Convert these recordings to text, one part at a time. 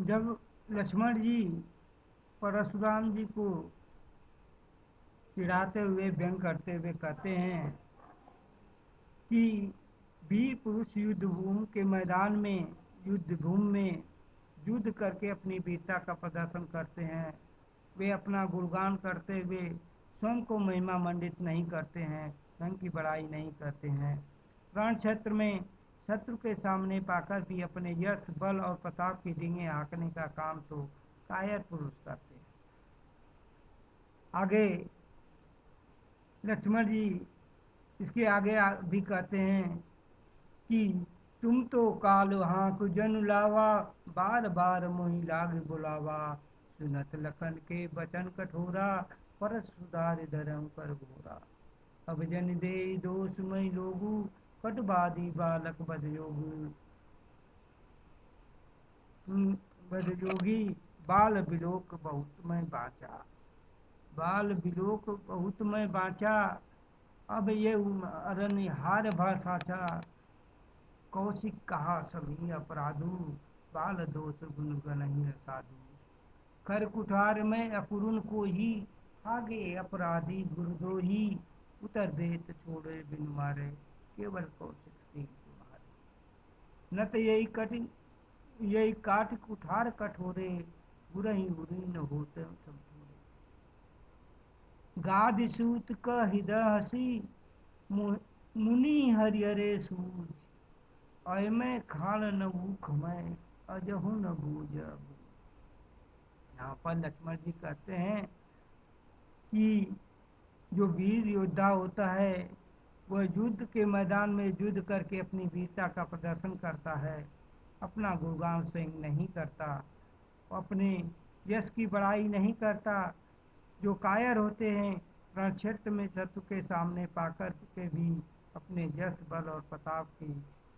जब लक्ष्मण जी परशुराम जी को चिढ़ाते हुए व्यंग करते हुए कहते हैं कि वीर पुरुष युद्ध भूमि के मैदान में युद्ध भूमि में युद्ध करके अपनी वीरता का प्रदर्शन करते हैं। वे अपना गुणगान करते हुए स्वयं को महिमा मंडित नहीं करते हैं, स्वयं की बड़ाई नहीं करते हैं। रण क्षेत्र में शत्रु के सामने पाकर भी अपने यश बल और प्रताप की डींगे हाँकने का काम तो कायर पुरुष करते हैं। आगे लक्ष्मण जी इसके आगे भी कहते हैं कि तुम तो काल हाँक जनु लावा, बार बार मोहि लाग बुलावा। सुनत लखन के बचन कठोरा, परस सुधार धरम कर घोरा। अब जन दे दोष मई लोगु, कटुबादी बालक बद योगु। बद योगी बाल बिलोक बहुत मैं बाचा। बाल बिलोक बहुत मैं बाचा, अब ये अरनिहार भाषाचा। कौशिक कहा सभी अपराधु, बाल दोष गुण गनहि साधु। कर कुठार में अपुरुन को ही, आगे अपराधी गुरुदोही। उतर देत छोड़े बिन मारे, केवल कौशिक सिंह तुम्हारे। न तो यही काट कुठार कठोरे, बुरही उरी न होते सब थोड़े। गाद सूत क हृदय हसी, मुनि हरिहरे सूझ। अय खान न मुख में, अजहु न बूझ। यहाँ पर लक्ष्मण जी कहते हैं कि जो वीर योद्धा होता है वह युद्ध के मैदान में युद्ध करके अपनी वीरता का प्रदर्शन करता है, अपना गुणगान स्वयं नहीं करता, अपने यश की बड़ाई नहीं करता। जो कायर होते हैं रण क्षेत्र में शत्रु के सामने पाकर के भी अपने यश बल और प्रताप की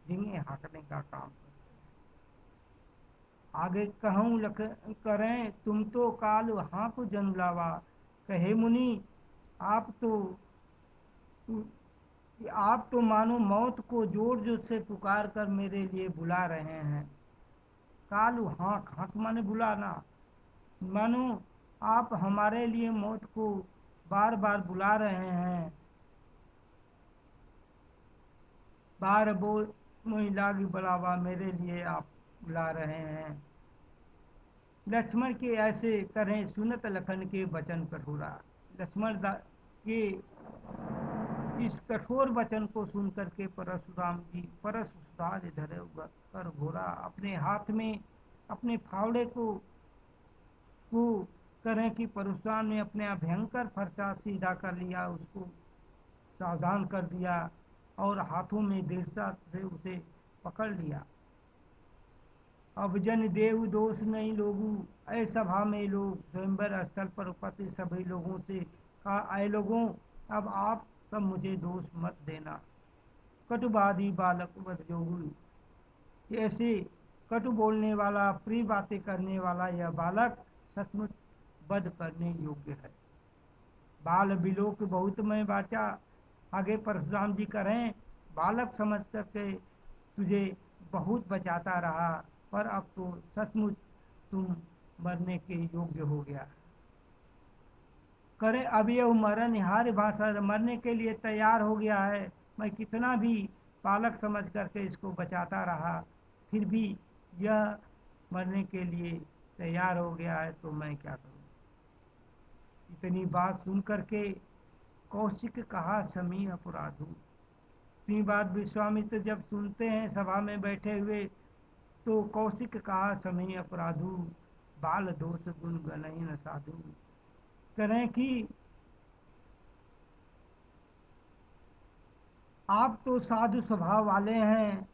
डींगे हाँकने का काम करते हैं। आगे कहूँ लख करें तुम तो काल हाँक जन लावा। कहे मुनि आप तो मानो मौत को जोर जोर से पुकार कर मेरे लिए बुला रहे हैं। कालू हाँक, हाँक माने बुलाना, मानो आप हमारे लिए मौत को बार बार बुला रहे हैं। बार बोल मोहि लागी बुलावा, मेरे लिए आप बुला रहे हैं। लक्ष्मण के ऐसे करें सुनत लखन के वचन कठोरा। लक्ष्मण के इस कठोर वचन को सुनकर के परशुराम जी परस सुधार धरे कर घोड़ा अपने हाथ में अपने फावड़े को करें कि परशुराम ने अपने भयंकर फरसा सीधा कर लिया, उसको सावधान कर दिया और हाथों में दृढ़ता से उसे पकड़ लिया। अब जन देव दोष नहीं लोगू, ऐ सभा में लोग स्वयंवर स्थल पर उपस्थित सभी लोगों से कहा, आए लोगों अब आप सब मुझे दोष मत देना। कटुवादी बालक वध जोगु, ऐसे कटु बोलने वाला प्रिय बातें करने वाला यह बालक सचमुच वध करने योग्य है। बाल बिलोक बहुत मैं बाचा। आगे परशुराम जी करें बालक समझ करके तुझे बहुत बचाता रहा, पर अब तो सचमुच तुम मरने के योग्य हो गया। करे अब यह मरणहार भाषा, मरने के लिए तैयार हो गया है। मैं कितना भी बालक समझ करके इसको बचाता रहा, फिर भी यह मरने के लिए तैयार हो गया है, तो मैं क्या करूं। इतनी बात सुन करके कौशिक कहा समी अपराधु। इतनी बात विश्वामित्र जब सुनते हैं सभा में बैठे हुए, तो कौशिक कहा समी अपराधु, बाल दोष गुण गणहि न साधु। करें कि आप तो साधु स्वभाव वाले हैं।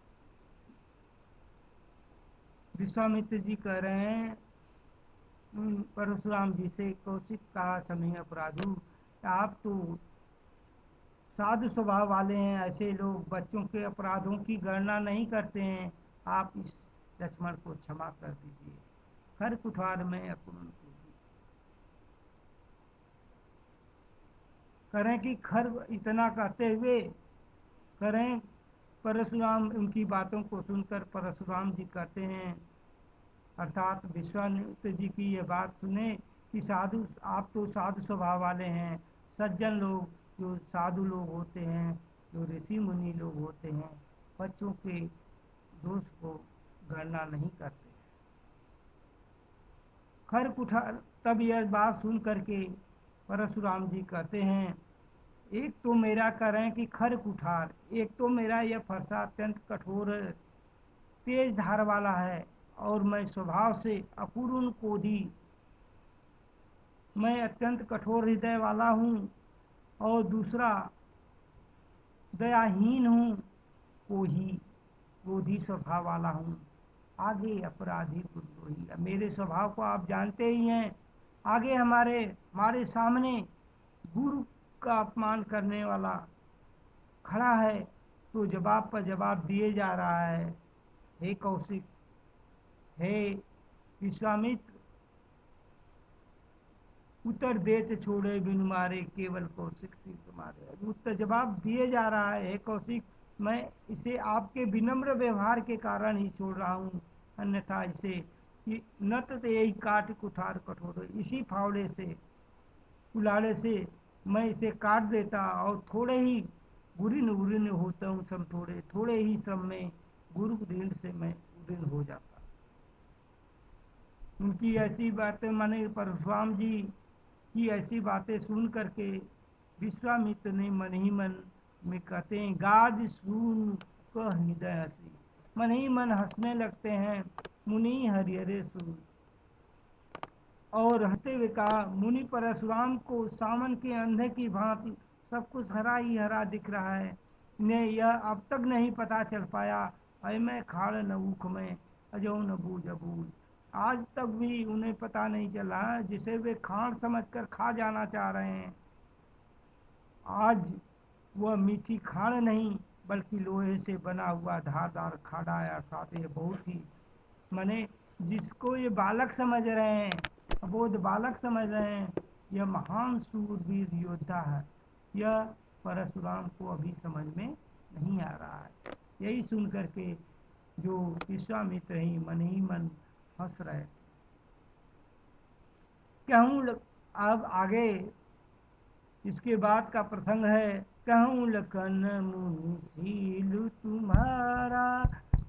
विश्वामित्र जी कह रहे हैं परशुराम जी से, कौशिक कहा समय अपराधु, आप तो साधु स्वभाव वाले हैं, ऐसे लोग बच्चों के अपराधों की गणना नहीं करते हैं। आप इस लक्ष्मण को क्षमा कर दीजिए। खर कुठार में अपूर्ण करें कि खर इतना कहते हुए करें परशुराम उनकी बातों को सुनकर परशुराम जी कहते हैं, अर्थात विश्वामित्र जी की ये बात सुने कि साधु, आप तो साधु स्वभाव वाले हैं, सज्जन लोग जो साधु लोग होते हैं, जो ऋषि मुनि लोग होते हैं, बच्चों के दोष को गणना नहीं करते। खर कुठार तब यह बात सुन करके परशुराम जी कहते हैं, एक तो मेरा करें कि खर कुठार, एक तो मेरा यह फरसा अत्यंत कठोर तेज धार वाला है और मैं स्वभाव से अपूर्ण क्रोधी, मैं अत्यंत कठोर हृदय वाला हूँ, और दूसरा दयाहीन हूँ, क्रोधी स्वभाव वाला हूँ, आगे अपराधी गुरुद्रोही। मेरे स्वभाव को आप जानते ही हैं, आगे हमारे हमारे सामने गुरु का अपमान करने वाला खड़ा है तो जवाब पर जवाब दिए जा रहा है। हे कौशिक, हे विश्वामित्र, उत्तर देते छोड़े बिनु मारे, केवल कौशिक सिर तुम्हारे। उत्तर जवाब दिए जा रहा है, हे कौशिक, मैं इसे आपके विनम्र व्यवहार के कारण ही छोड़ रहा हूँ, अन्यथा इसे नत ते यही काट कुठार कठोर, इसी फावड़े से, कुल्हाड़े से मैं इसे काट देता और थोड़े ही गुरिन होता हूँ श्रम, थोड़े ही श्रम में गुरु ऋण से मैं ऋण हो जाता। उनकी ऐसी बातें, माने परशुराम जी की ऐसी बातें सुन करके विश्वामित्र ने मन ही मन में कहते हैं, गाज सुन कह हृदय हसी, मन ही मन हंसने लगते हैं, मुनि हरिहरे सुन। और हंसते हुए कहा, मुनि परशुराम को सावन के अंधे की भांति सब कुछ हरा ही हरा दिख रहा है, इन्हें यह अब तक नहीं पता चल पाया, अय मैं खाड़ न ऊख में अजो न बूझ अबूझ। आज तक भी उन्हें पता नहीं चला, जिसे वे खाड़ समझकर खा जाना चाह रहे हैं, आज वह मीठी खाड़ नहीं बल्कि लोहे से बना हुआ धारदार खाड़ा है। अर्थात ये बहुत ही, माने जिसको ये बालक समझ रहे हैं, अबोध बालक समझ रहे हैं, यह महान सूरवीर योद्धा है, यह परशुराम को अभी समझ में नहीं आ रहा है। यही सुन करके जो विश्वामित्र ही मन हंस रहे थे। कहूँ अब आगे इसके बाद का प्रसंग है, कहूँ लखन मुनि शील तुम्हारा,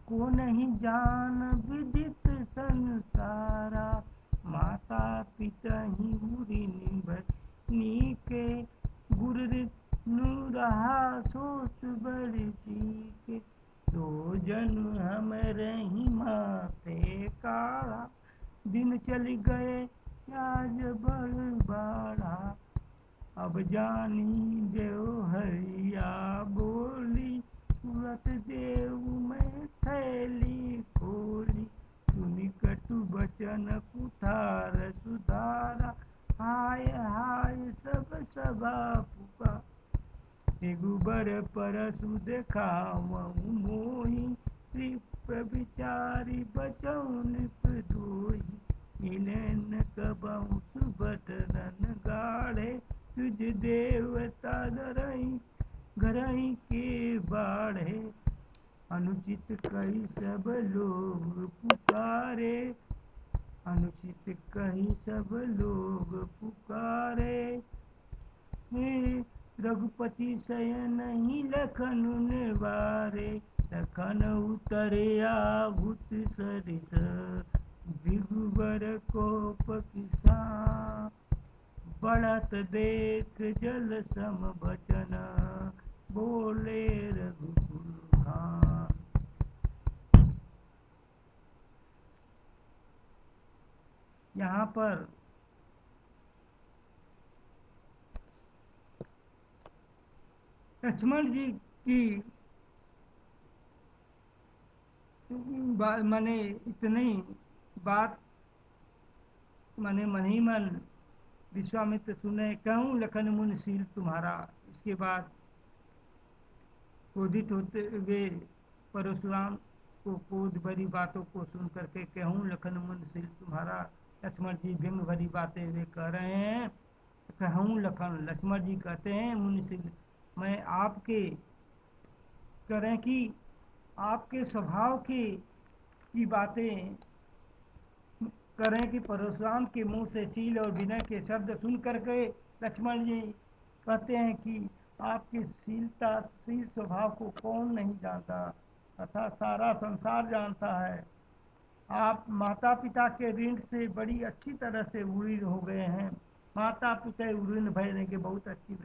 को नहीं जान विदित संसारा, माता पिता ही बुरी निभनी के, गुरु रहा सोच बड़ी के, दो जन हम रही माते काढ़ा, दिन चल गए आज बड़ बाढ़ा, अब जानी देव हरिया बोली, तुरत देव में थैली खोली, सुनि कटु बचन कुठार सुधारा, हाय हाय सब सभा पुका, रघुबर परसु देखावहु मोहि, प्रविचारी बचऊ निपदोहि, मिलन कबहु सुबदरन गाढ़े, तुझ देवता घरही के बाढ़े, अनुचित कही सब लोग पुकारे, अनुचित कही सब लोग पुकारे, रघुपति शयन ही लखन निवारे, लखन उतरे आभूत सरिस, भृगुबर कोप किसा, बढ़त देख जल सम बचन, बोले रघुकुल खान। यहाँ पर लक्ष्मण जी की माने इतनी बात माने मन ही मन विश्वामित्र सुने, कहूँ लखन मुनि शील तुम्हारा। इसके बाद क्रोधित होते हुए परशुराम को क्रोध भरी बातों को सुन करके, कहूँ लखन मुनि शील तुम्हारा, लक्ष्मण जी व्यंग भरी बातें वे कह रहे हैं। कहूँ लखन, लक्ष्मण जी कहते हैं मुनिशील, मैं आपके करें कि आपके स्वभाव की बातें करें कि परशुराम के मुंह से शील और विनय के शब्द सुन करके लक्ष्मण जी कहते हैं कि आपकी शील स्वभाव को कौन नहीं जानता, तथा सारा संसार जानता है। आप माता पिता के ऋण से बड़ी अच्छी तरह से उऋण हो गए हैं। माता पिता उऋण भरने के बहुत अच्छी,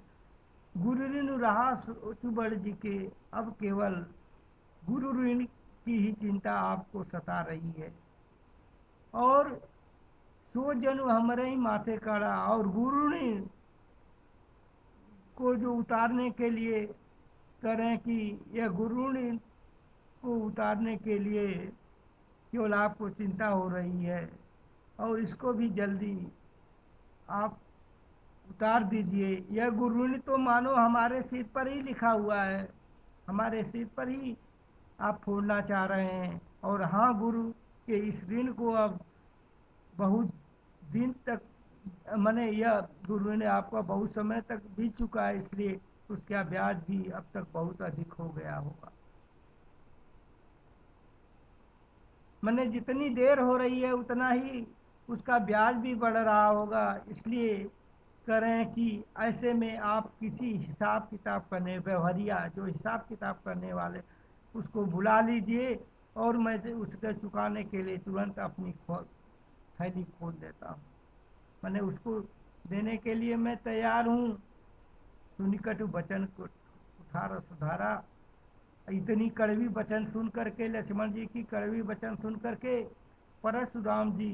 गुरु ऋण रहा सुबड़ जी के, अब केवल गुरु ऋण की ही चिंता आपको सता रही है। और सो जन्म हमारे ही माथे काढ़ा, और गुरु ऋण को जो उतारने के लिए करें कि यह गुरु ऋण को उतारने के लिए केवल आपको चिंता हो रही है, और इसको भी जल्दी आप उतार दीजिए। यह गुरु ऋण तो मानो हमारे सिर पर ही लिखा हुआ है, हमारे सिर पर ही आप फोड़ना चाह रहे हैं। और हाँ, गुरु के इस ऋण को अब बहुत दिन तक मैंने यह गुरु ने आपका बहुत समय तक बीत चुका है, इसलिए उसका ब्याज भी अब तक बहुत अधिक हो गया होगा। मैंने जितनी देर हो रही है उतना ही उसका ब्याज भी बढ़ रहा होगा, इसलिए करें कि ऐसे में आप किसी हिसाब किताब करने व्यवहारिया जो हिसाब किताब करने वाले उसको बुला लीजिए, और मैं उसके चुकाने के लिए तुरंत अपनी थैली खोल देता हूँ। मैंने उसको देने के लिए मैं तैयार हूँ। सुनिकटु वचन को कुठार सुधारा। इतनी कड़वी वचन सुन करके, लक्ष्मण जी की कड़वी वचन सुन करके परशुराम जी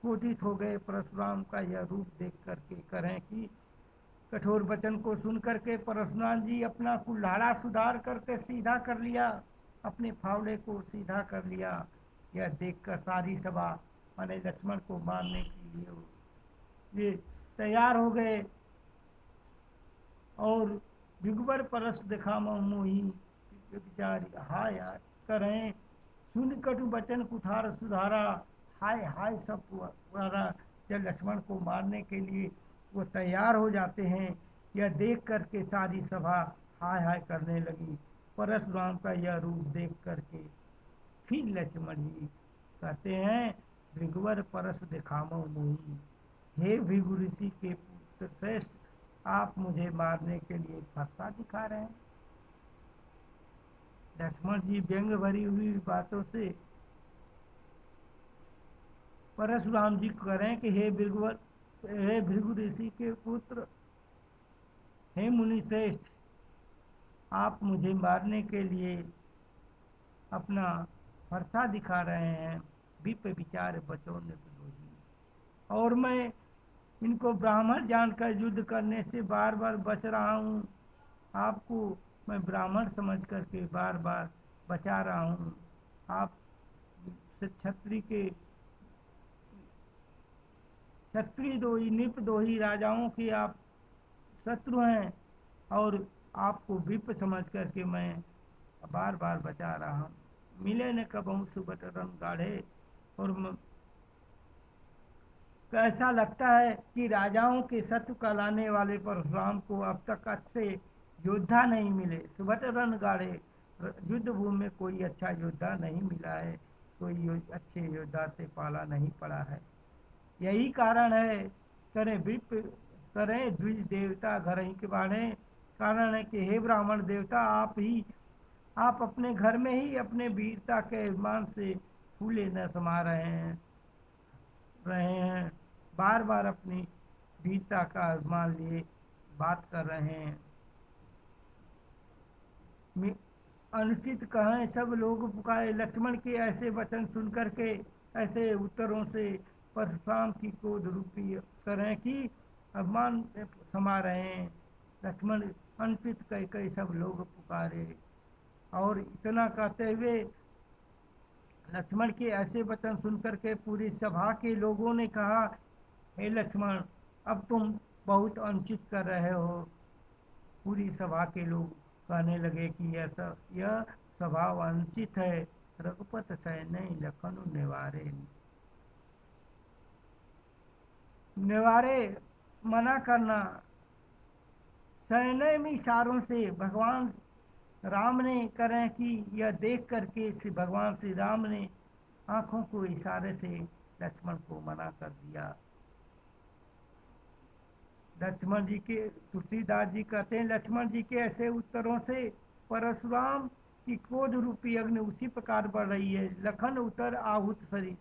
क्रोधित हो गए। परशुराम का यह रूप देख करके करें कि कठोर वचन को सुन करके परशुराम जी अपना कुल्हाड़ा सुधार करके सीधा कर लिया, अपने फावड़े को सीधा कर लिया। यह देखकर सारी सभा माने लक्ष्मण को मारने के लिए ये तैयार हो गए। और बिगबर परस दिखा मोही विचारी, हाय हाय करें सुन कटु वचन कुठार सुधारा। हाय हाय सब पुकारा। जब लक्ष्मण को मारने के लिए वो तैयार हो जाते हैं, यह देख करके सारी सभा हाय हाय करने लगी। परशुराम का यह रूप देख करके फिर लक्ष्मण जी कहते हैं, भृगुवर परस दिखामो मोही, हे भृगु ऋषि के पुत्र श्रेष्ठ, आप मुझे मारने के लिए फरसा दिखा रहे हैं। लक्ष्मण जी व्यंग भरी हुई बातों से परशुराम जी करें कि हे भृगु ऋषि के पुत्र, हे मुनि श्रेष्ठ, आप मुझे मारने के लिए अपना फरसा दिखा रहे हैं। विप विचार बचो निर्दोषी, और मैं इनको ब्राह्मण जानकर युद्ध करने से बार बार बच रहा हूँ। आपको मैं ब्राह्मण समझ करके बार बार बचा रहा हूँ। आप क्षत्रिय दोही निप दोही राजाओं के आप शत्रु हैं, और आपको विप समझ करके मैं बार बार बचा रहा हूँ। मिले न कबहू सुबट रंग गाढ़े, और ऐसा लगता है कि राजाओं के शत्रु कहलाने वाले परशुराम को अब तक अच्छे योद्धा नहीं मिले। सुबट रण गाढ़े, युद्ध भूमि में कोई अच्छा योद्धा नहीं मिला है, कोई अच्छे योद्धा से पाला नहीं पड़ा है। यही कारण है करें विप करें द्विज देवता घर ही के बाणे, कारण है कि हे ब्राह्मण देवता, आप अपने घर में ही अपने वीरता के अभिमान से फूले न समा रहे हैं। बार बार अपनी वीरता का अभिमान लिए बात कर रहे हैं। अनुचित कहें सब लोग पुकारे। लक्ष्मण के ऐसे वचन सुन करके, ऐसे उत्तरों से परशुराम की क्रोध रूपी करें कि अभिमान समा रहे हैं। लक्ष्मण अनुचित कह कह सब लोग पुकारे। और इतना कहते हुए लक्ष्मण के ऐसे वचन सुनकर के पूरी सभा के लोगों ने कहा, हे लक्ष्मण, अब तुम बहुत अनुचित कर रहे हो। पूरी सभा के लोग कहने लगे कि यह स्वभाव अनुचित है। रघुपत सैन्य लखन निवारे, निवारे मना करना। सैन्य में इशारों से भगवान राम ने करें कि यह देख करके भगवान श्री राम ने आंखों को इशारे से लक्ष्मण को मना कर दिया। लक्ष्मण जी के, तुलसीदास जी कहते हैं, लक्ष्मण जी के ऐसे उत्तरों से परशुराम की क्रोध रूपी अग्नि उसी प्रकार बढ़ रही है। लखन उतर आहुत शरीर,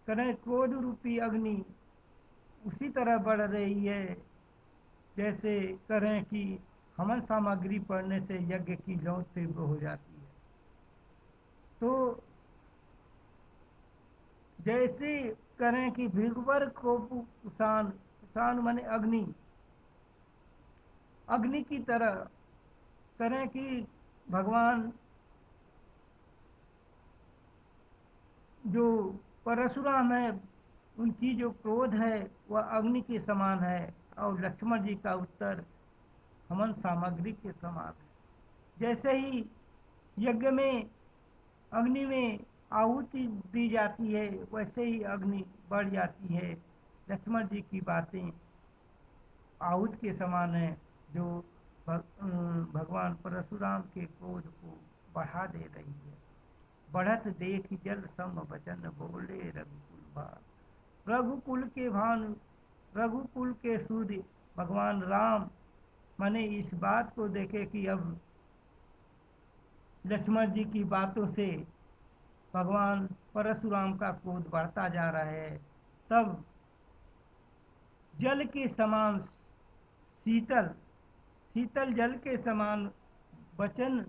करें क्रोध रूपी अग्नि उसी तरह बढ़ रही है जैसे करें कि हवन सामग्री पड़ने से यज्ञ की लौ तीव्र हो जाती है। तो जैसे करें कि भृगुवर को कुषाण, कुषाण माने अग्नि, अग्नि की तरह करें कि भगवान जो परशुराम है उनकी जो क्रोध है वह अग्नि के समान है, और लक्ष्मण जी का उत्तर हवन सामग्री के समान है। जैसे ही यज्ञ में अग्नि में आहुति दी जाती है वैसे ही अग्नि बढ़ जाती है। लक्ष्मण जी की बातें आहुति के समान है जो भगवान परशुराम के क्रोध को बढ़ा दे रही है। बढ़त देख जल सम वचन बोले रघुकुल भान। रघुकुल के भानु, रघुकुल के सूर्य भगवान राम माने इस बात को देखे कि अब लक्ष्मण जी की बातों से भगवान परशुराम का क्रोध बढ़ता जा रहा है, तब जल के समान शीतल, शीतल जल के समान वचन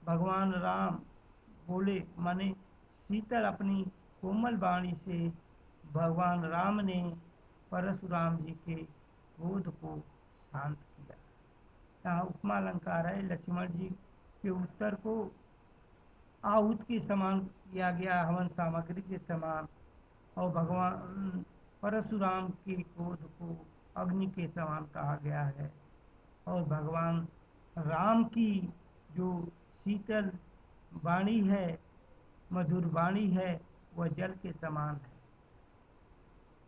भगवान राम बोले, माने शीतल अपनी कोमल वाणी से भगवान राम ने परशुराम जी के क्रोध को शांत किया। यहाँ उपमा अलंकार है। लक्ष्मण जी के उत्तर को आहुत के समान किया गया, हवन सामग्री के समान, और भगवान परशुराम के क्रोध को अग्नि के समान कहा गया है। और भगवान राम की जो शीतल वाणी है, मधुर वाणी है, वह जल के समान है।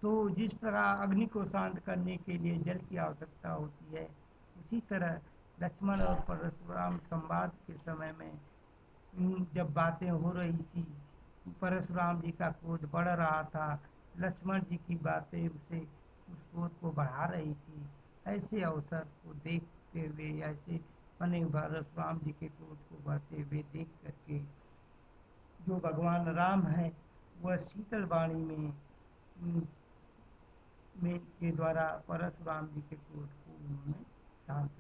तो जिस प्रकार अग्नि को शांत करने के लिए जल की आवश्यकता होती है, उसी तरह लक्ष्मण और परशुराम संवाद के समय में जब बातें हो रही थी, परशुराम जी का क्रोध बढ़ रहा था, लक्ष्मण जी की बातें उसे उस क्रोध को बढ़ा रही थी। ऐसे अवसर को देखते हुए, ऐसे माने परशुराम जी के क्रोध को बढ़ते हुए देख करके जो भगवान राम है वह शीतल वाणी में के द्वारा परशुराम जी के क्रोध को उन्होंने शांत